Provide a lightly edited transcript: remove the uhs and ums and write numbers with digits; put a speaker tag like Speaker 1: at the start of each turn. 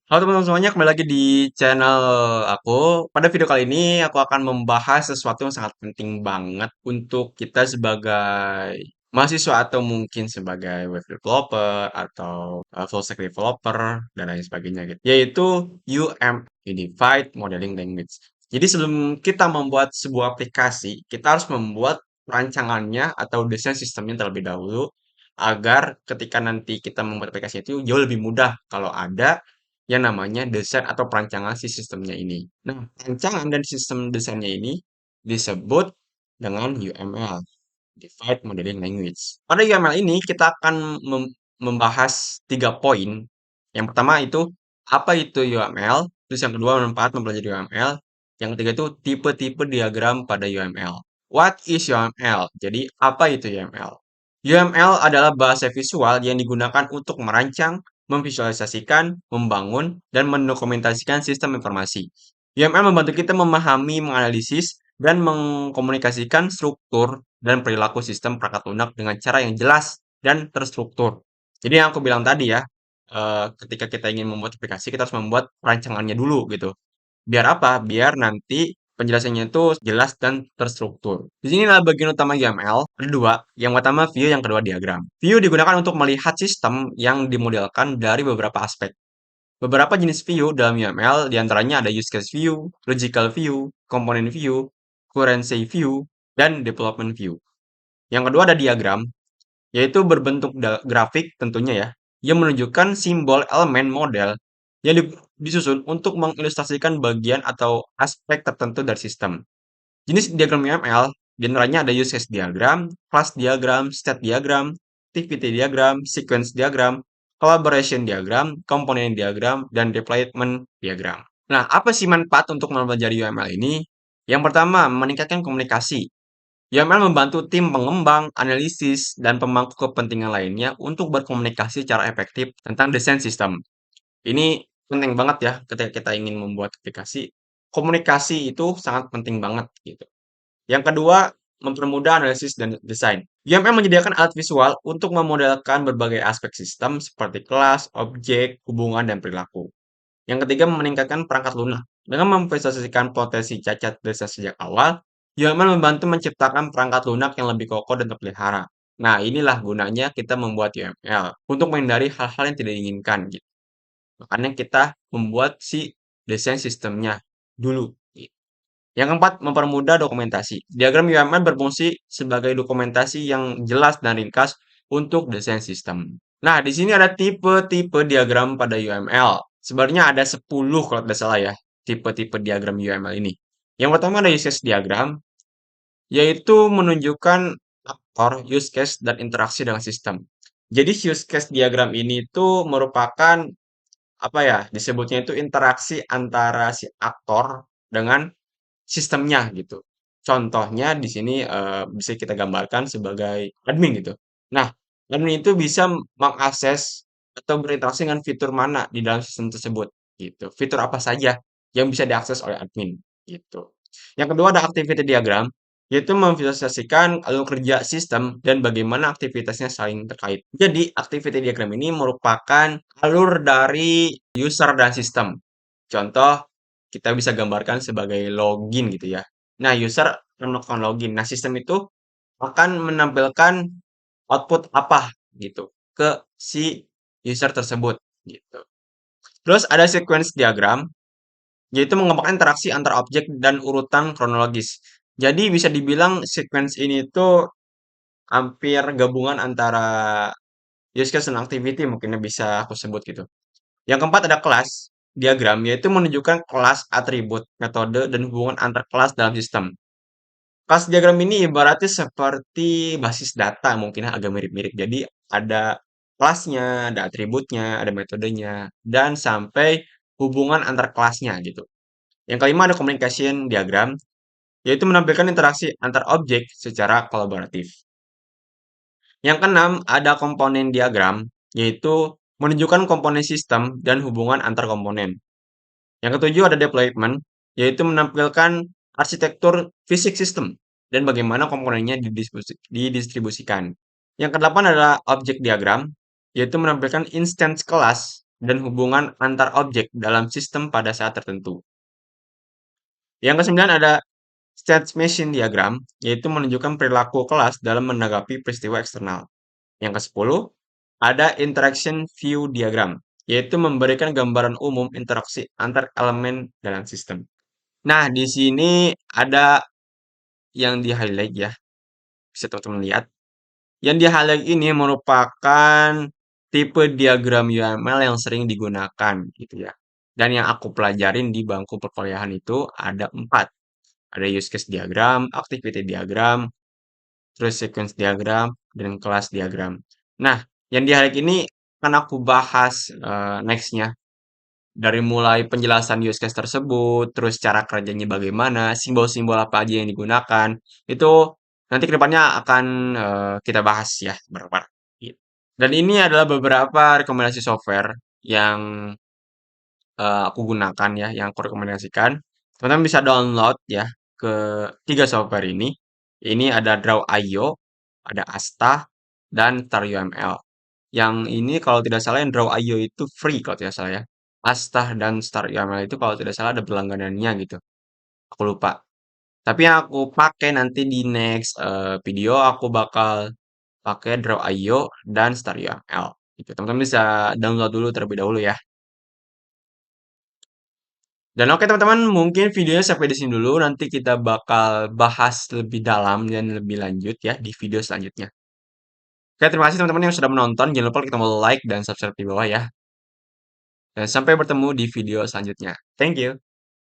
Speaker 1: Halo teman-teman semuanya, kembali lagi di channel aku. Pada video kali ini, aku akan membahas sesuatu yang sangat penting banget untuk kita sebagai mahasiswa atau mungkin sebagai web developer atau full stack developer dan lain sebagainya gitu. Yaitu UML, Unified Modeling Language. Jadi sebelum kita membuat sebuah aplikasi, kita harus membuat rancangannya atau desain sistemnya terlebih dahulu agar ketika nanti kita membuat aplikasi itu jauh lebih mudah kalau ada yang namanya desain atau perancangan si sistemnya ini. Nah, rancangan dan sistem desainnya ini disebut dengan UML, Unified Modeling Language. Pada UML ini kita akan membahas 3 poin. Yang pertama itu apa itu UML, terus yang kedua manfaat mempelajari UML, yang ketiga itu tipe-tipe diagram pada UML. What is UML? Jadi apa itu UML? UML adalah bahasa visual yang digunakan untuk merancang, memvisualisasikan, membangun, dan mendokumentasikan sistem informasi. UML membantu kita memahami, menganalisis, dan mengkomunikasikan struktur dan perilaku sistem perangkat lunak dengan cara yang jelas dan terstruktur. Jadi yang aku bilang tadi ya, ketika kita ingin membuat aplikasi, kita harus membuat rancangannya dulu gitu. Biar apa? Biar nanti penjelasannya itu jelas dan terstruktur. Di sini adalah bagian utama YAML. Ada dua. Yang pertama view, yang kedua diagram. View digunakan untuk melihat sistem yang dimodelkan dari beberapa aspek. Beberapa jenis view dalam YAML diantaranya ada use case view, logical view, component view, currency view, dan development view. Yang kedua ada diagram, yaitu berbentuk grafik tentunya ya, yang menunjukkan simbol elemen model yang disusun untuk mengilustrasikan bagian atau aspek tertentu dari sistem. Jenis diagram UML, generalnya ada use case diagram, class diagram, state diagram, activity diagram, sequence diagram, collaboration diagram, component diagram, dan deployment diagram. Nah, apa sih manfaat untuk mempelajari UML ini? Yang pertama, meningkatkan komunikasi. YAML membantu tim pengembang, analisis, dan pemangku kepentingan lainnya untuk berkomunikasi secara efektif tentang desain sistem. Ini penting banget ya ketika kita ingin membuat aplikasi. Komunikasi itu sangat penting banget gitu. Yang kedua, mempermudah analisis dan desain. YAML menyediakan alat visual untuk memodelkan berbagai aspek sistem seperti kelas, objek, hubungan, dan perilaku. Yang ketiga, meningkatkan perangkat lunak. Dengan memvisualisasikan potensi cacat desa sejak awal, UML membantu menciptakan perangkat lunak yang lebih kokoh dan terpelihara. Nah, inilah gunanya kita membuat UML untuk menghindari hal-hal yang tidak diinginkan gitu. Makanya kita membuat si desain sistemnya dulu. Gitu. Yang keempat, mempermudah dokumentasi. Diagram UML berfungsi sebagai dokumentasi yang jelas dan ringkas untuk desain sistem. Nah, di sini ada tipe-tipe diagram pada UML. Sebenarnya ada 10 kalau tidak salah ya, tipe-tipe diagram UML ini. Yang pertama ada use case diagram, yaitu menunjukkan aktor, use case, dan interaksi dengan sistem. Jadi use case diagram ini tuh merupakan apa ya, disebutnya itu interaksi antara si aktor dengan sistemnya gitu. Contohnya di sini bisa kita gambarkan sebagai admin gitu. Nah, admin itu bisa mengakses atau berinteraksi dengan fitur mana di dalam sistem tersebut gitu. Fitur apa saja yang bisa diakses oleh admin gitu. Yang kedua ada activity diagram, yaitu memvisualisasikan alur kerja sistem dan bagaimana aktivitasnya saling terkait. Jadi, activity diagram ini merupakan alur dari user dan sistem. Contoh, kita bisa gambarkan sebagai login gitu ya. Nah, user akan melakukan login. Nah, sistem itu akan menampilkan output apa gitu ke si user tersebut gitu. Terus ada sequence diagram, yaitu mengembangkan interaksi antar objek dan urutan kronologis. Jadi bisa dibilang sequence ini tuh hampir gabungan antara use case dan activity mungkin bisa aku sebut gitu. Yang keempat ada kelas diagram, yaitu menunjukkan kelas, atribut, metode, dan hubungan antar kelas dalam sistem. Kelas diagram ini ibaratnya seperti basis data, mungkin agak mirip-mirip. Jadi ada kelasnya, ada atributnya, ada metodenya, dan sampai hubungan antar kelasnya gitu. Yang kelima ada communication diagram, yaitu menampilkan interaksi antar objek secara kolaboratif. Yang keenam ada komponen diagram, yaitu menunjukkan komponen sistem dan hubungan antar komponen. Yang ketujuh ada deployment, yaitu menampilkan arsitektur fisik sistem dan bagaimana komponennya didistribusikan. Yang kedelapan adalah object diagram, yaitu menampilkan instance kelas dan hubungan antar objek dalam sistem pada saat tertentu. Yang kesembilan ada state machine diagram, yaitu menunjukkan perilaku kelas dalam menanggapi peristiwa eksternal. Yang ke-10 ada interaction view diagram, yaitu memberikan gambaran umum interaksi antar elemen dalam sistem. Nah, di sini ada yang di-highlight ya, bisa teman-teman lihat. Yang di-highlight ini merupakan tipe diagram UML yang sering digunakan gitu ya. Dan yang aku pelajarin di bangku perkuliahan itu ada 4. Ada use case diagram, activity diagram, terus sequence diagram, dan kelas diagram. Nah, yang di-highlight ini akan aku bahas next-nya. Dari mulai penjelasan use case tersebut, terus cara kerjanya bagaimana, simbol-simbol apa aja yang digunakan, itu nanti kedepannya akan kita bahas ya bareng-bareng. Gitu. Dan ini adalah beberapa rekomendasi software yang aku gunakan ya, yang aku rekomendasikan. Teman-teman bisa download ya ke tiga software ini. Ini ada Draw.io, ada Asta, dan StarUML. Yang ini kalau tidak salah yang Draw.io itu free kalau tidak salah ya. Asta dan StarUML itu kalau tidak salah ada berlangganannya gitu. Aku lupa. Tapi yang aku pakai nanti di next video aku bakal pakai Draw.io dan StarUML. Gitu. Teman-teman bisa download dulu terlebih dahulu ya. Dan oke teman-teman, mungkin videonya sampai di sini dulu. Nanti kita bakal bahas lebih dalam dan lebih lanjut ya di video selanjutnya. Oke, terima kasih teman-teman yang sudah menonton. Jangan lupa klik tombol like dan subscribe di bawah ya. Dan sampai bertemu di video selanjutnya. Thank you.